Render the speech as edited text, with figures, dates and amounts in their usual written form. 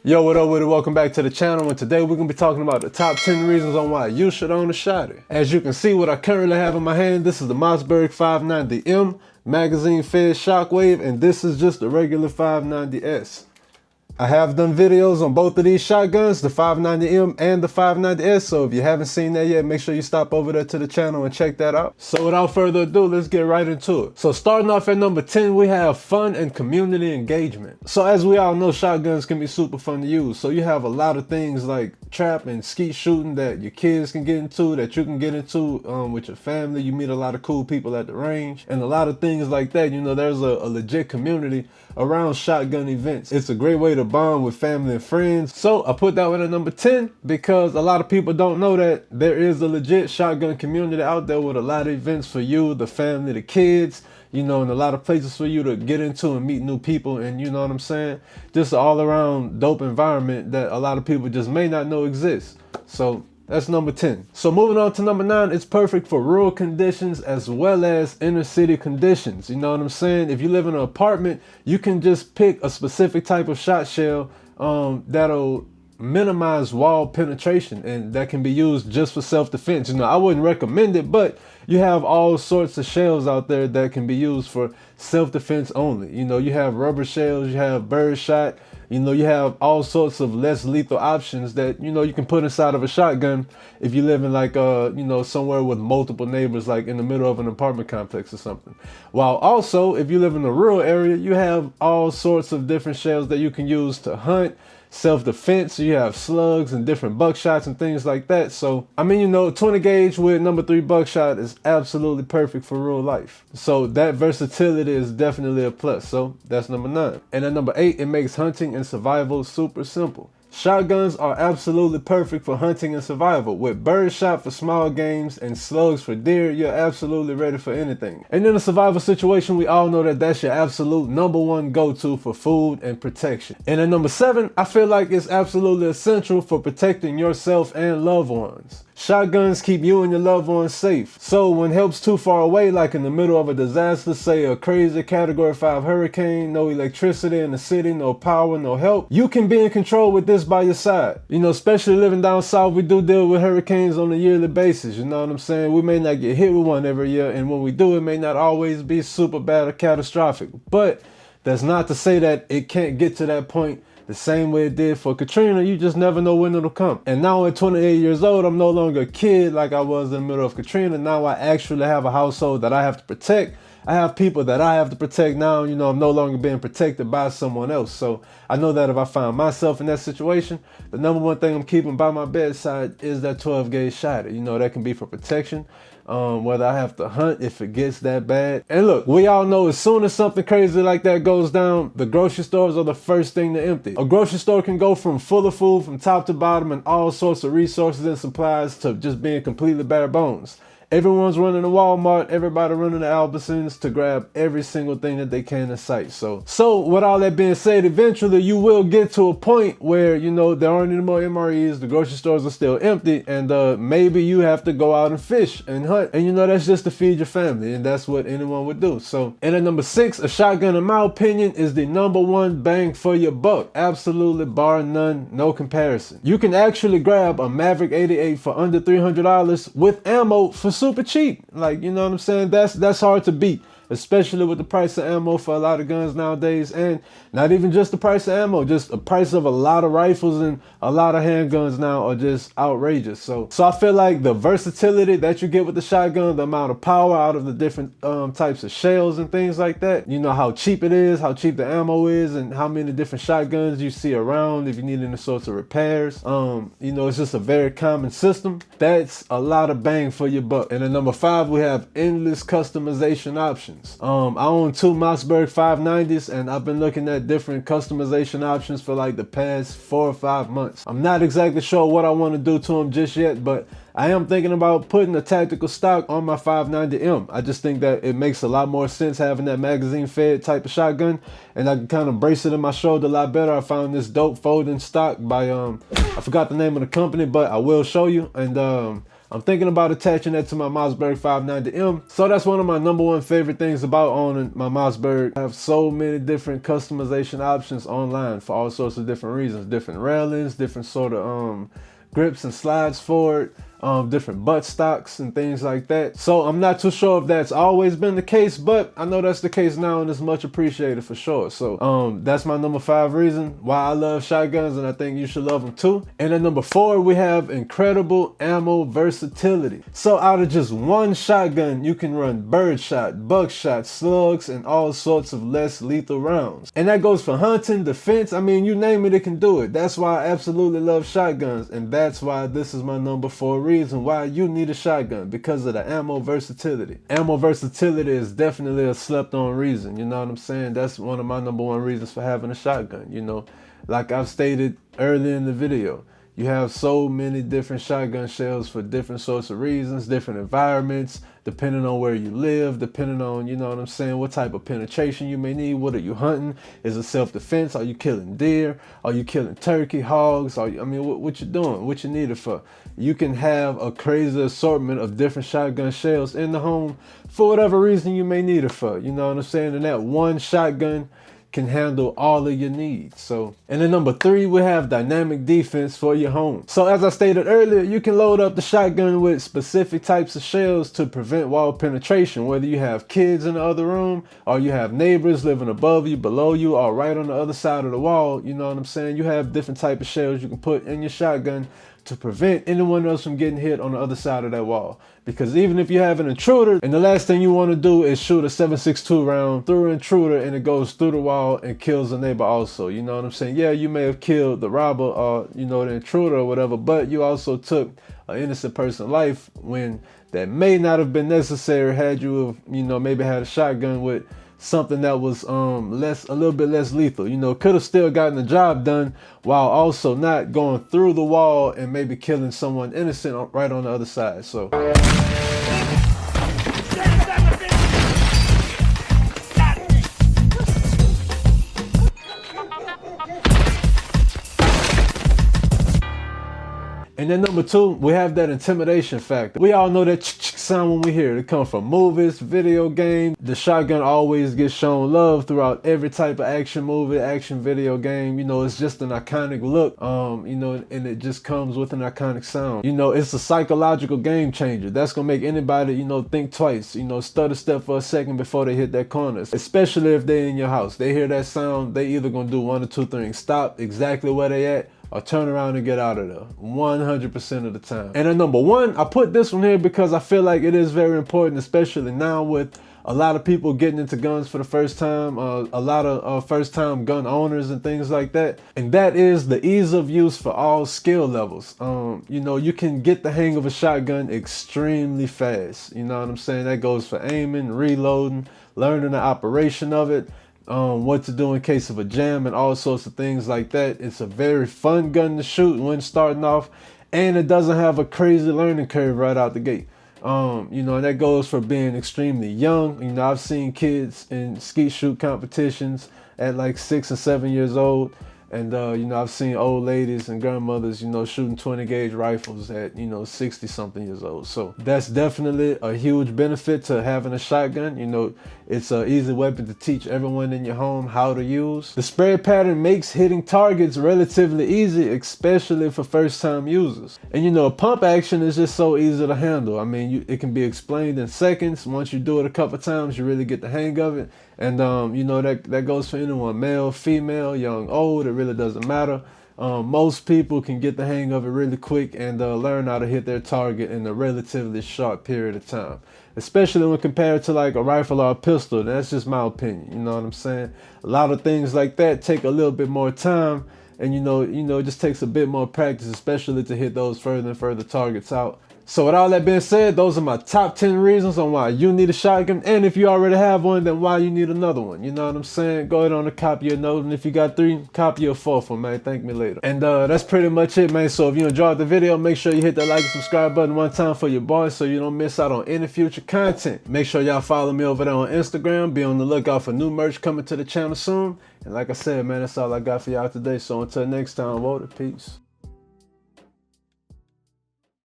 Yo, what up with it? Welcome back to the channel, and today we're going to be talking about the top 10 reasons on why you should own a shotty. As you can see, what I currently have in my hand, this is the Mossberg 590M magazine fed shockwave, and this is just the regular 590S. I have done videos on both of these shotguns, the 590M and the 590S, so if you haven't seen that yet, make sure you stop over there to the channel and check that out. So without further ado, let's get right into it. So starting off at number 10, we have fun and community engagement. So as we all know, shotguns can be super fun to use. So you have a lot of things like trap and skeet shooting that your kids can get into, that you can get into with your family. You meet a lot of cool people at the range and a lot of things like that. You know, there's a legit community around shotgun events. It's a great way to bond with family and friends. So I put that one at number 10 because a lot of people don't know that there is a legit shotgun community out there with a lot of events for you, the family, the kids, you know, and a lot of places for you to get into and meet new people. And you know what I'm saying? Just an all around dope environment that a lot of people just may not know exists. So that's number 10. So moving on to number 9, it's perfect for rural conditions as well as inner city conditions. You know what I'm saying? If you live in an apartment, you can just pick a specific type of shot shell that'll minimize wall penetration, and that can be used just for self-defense. You know, I wouldn't recommend it, but you have all sorts of shells out there that can be used for self-defense only. You know, you have rubber shells, you have bird shot. You know, you have all sorts of less lethal options that, you know, you can put inside of a shotgun if you live in like, you know, somewhere with multiple neighbors, like in the middle of an apartment complex or something. While also, if you live in a rural area, you have all sorts of different shells that you can use to hunt, self-defense. You have slugs and different buckshots and things like that. So, I mean, you know, 20 gauge with number 3 buckshot is absolutely perfect for real life. So that versatility is definitely a plus. So that's number 9. And at number 8, it makes hunting and survival super simple. Shotguns are absolutely perfect for hunting and survival. With birdshot for small games and slugs for deer, you're absolutely ready for anything. And in a survival situation, we all know that that's your absolute number 1 go-to for food and protection. And at number 7, I feel like it's absolutely essential for protecting yourself and loved ones. Shotguns keep you and your loved ones safe. So when help's too far away, like in the middle of a disaster, say a crazy Category 5 hurricane, no electricity in the city, no power, no help, you can be in control with this by your side. You know, especially living down south, we do deal with hurricanes on a yearly basis. You know what I'm saying? We may not get hit with one every year, and when we do, it may not always be super bad or catastrophic. But that's not to say that it can't get to that point the same way it did for Katrina. You just never know when it'll come. And now at 28 years old, I'm no longer a kid like I was in the middle of Katrina. Now I actually have a household that I have to protect. I have people that I have to protect now. You know, I'm no longer being protected by someone else. So I know that if I find myself in that situation, the number 1 thing I'm keeping by my bedside is that 12 gauge shotty. You know, that can be for protection. Whether I have to hunt if it gets that bad. And look, we all know as soon as something crazy like that goes down, the grocery stores are the first thing to empty. A grocery store can go from full of food from top to bottom and all sorts of resources and supplies to just being completely bare bones. Everyone's running to Walmart, everybody running to Albertsons to grab every single thing that they can in sight. So with all that being said, eventually you will get to a point where, you know, there aren't any more MREs, the grocery stores are still empty, and maybe you have to go out and fish and hunt. And you know, that's just to feed your family, and that's what anyone would do. So, and at number 6, a shotgun, in my opinion, is the number 1 bang for your buck. Absolutely, bar none, no comparison. You can actually grab a Maverick 88 for under $300 with ammo for super cheap. Like, you know what I'm saying? That's hard to beat, especially with the price of ammo for a lot of guns nowadays. And not even just the price of ammo, just the price of a lot of rifles and a lot of handguns now are just outrageous. So I feel like the versatility that you get with the shotgun, the amount of power out of the different types of shells and things like that, you know, how cheap it is, how cheap the ammo is, and how many different shotguns you see around if you need any sorts of repairs. You know, it's just a very common system. That's a lot of bang for your buck. And at number 5, we have endless customization options. I own 2 Mossberg 590s, and I've been looking at different customization options for like the past 4 or 5 months. I'm not exactly sure what I want to do to them just yet, but I am thinking about putting a tactical stock on my 590M. I just think that it makes a lot more sense having that magazine fed type of shotgun, and I can kind of brace it in my shoulder a lot better. I found this dope folding stock by I forgot the name of the company, but I will show you. And I'm thinking about attaching that to my Mossberg 590M. So that's one of my #1 favorite things about owning my Mossberg. I have so many different customization options online for all sorts of different reasons. Different railings, different sort of grips and slides for it. Different butt stocks and things like that. So I'm not too sure if that's always been the case, but I know that's the case now and it's much appreciated for sure. So that's my #5 reason why I love shotguns, and I think you should love them too. And at #4, we have incredible ammo versatility. So out of just one shotgun, you can run birdshot, buckshot, slugs, and all sorts of less lethal rounds. And that goes for hunting, defense, I mean, you name it, it can do it. That's why I absolutely love shotguns, and that's why this is my #4 reason why you need a shotgun, because of the ammo versatility. Ammo versatility is definitely a slept on reason, you know what I'm saying? That's one of my #1 reasons for having a shotgun, you know. Like I've stated earlier in the video, you have so many different shotgun shells for different sorts of reasons, different environments, depending on where you live, depending on, you know what I'm saying, what type of penetration you may need. What are you hunting? Is it self-defense? Are you killing deer? Are you killing turkey, hogs? I mean, what you doing? What you need it for? You can have a crazy assortment of different shotgun shells in the home for whatever reason you may need it for. You know what I'm saying? And that one shotgun can handle all of your needs. So, and then #3, we have dynamic defense for your home. So as I stated earlier, you can load up the shotgun with specific types of shells to prevent wall penetration, whether you have kids in the other room or you have neighbors living above you, below you, or right on the other side of the wall. You know what I'm saying? You have different type of shells you can put in your shotgun to prevent anyone else from getting hit on the other side of that wall. Because even if you have an intruder, and the last thing you want to do is shoot a 7.62 round through an intruder and it goes through the wall and kills the neighbor also, you know what I'm saying? Yeah, you may have killed the robber or, you know, the intruder or whatever, but you also took an innocent person's life when that may not have been necessary had you have, you know, maybe had a shotgun with something that was a little bit less lethal. You know, could have still gotten the job done while also not going through the wall and maybe killing someone innocent right on the other side. So and then #2, we have that intimidation factor. We all know that sound when we hear it. It comes from movies, video games. The shotgun always gets shown love throughout every type of action movie, action video game. You know, it's just an iconic look, you know, and it just comes with an iconic sound. You know, it's a psychological game changer. That's gonna make anybody, you know, think twice, you know, stutter step for a second before they hit that corner. Especially if they're in your house. They hear that sound, they either gonna do one or two things. Stop exactly where they at, or turn around and get out of there 100% of the time. And at #1, I put this one here because I feel like it is very important, especially now with a lot of people getting into guns for the first time, a lot of first-time gun owners and things like that. And that is the ease of use for all skill levels. You know, you can get the hang of a shotgun extremely fast. You know what I'm saying? That goes for aiming, reloading, learning the operation of it, what to do in case of a jam and all sorts of things like that. It's a very fun gun to shoot when starting off, and it doesn't have a crazy learning curve right out the gate. You know, and that goes for being extremely young. You know, I've seen kids in skeet shoot competitions at like 6 and 7 years old. And, you know, I've seen old ladies and grandmothers, you know, shooting 20 gauge rifles at, you know, 60 something years old. So that's definitely a huge benefit to having a shotgun. You know, it's an easy weapon to teach everyone in your home how to use. The spread pattern makes hitting targets relatively easy, especially for first time users. And, you know, pump action is just so easy to handle. I mean, it can be explained in seconds. Once you do it a couple times, you really get the hang of it. And, you know, that goes for anyone, male, female, young, old, it really doesn't matter. Most people can get the hang of it really quick and learn how to hit their target in a relatively short period of time. Especially when compared to like a rifle or a pistol. That's just my opinion, you know what I'm saying? A lot of things like that take a little bit more time. And, you know, it just takes a bit more practice, especially to hit those further and further targets out. So with all that being said, those are my top 10 reasons on why you need a shotgun. And if you already have one, then why you need another one. You know what I'm saying? Go ahead on and copy a note. And if you got 3, copy a 4th one, man. Thank me later. And that's pretty much it, man. So if you enjoyed the video, make sure you hit that like and subscribe button one time for your boy so you don't miss out on any future content. Make sure y'all follow me over there on Instagram. Be on the lookout for new merch coming to the channel soon. And like I said, man, that's all I got for y'all today. So until next time, Walter, peace.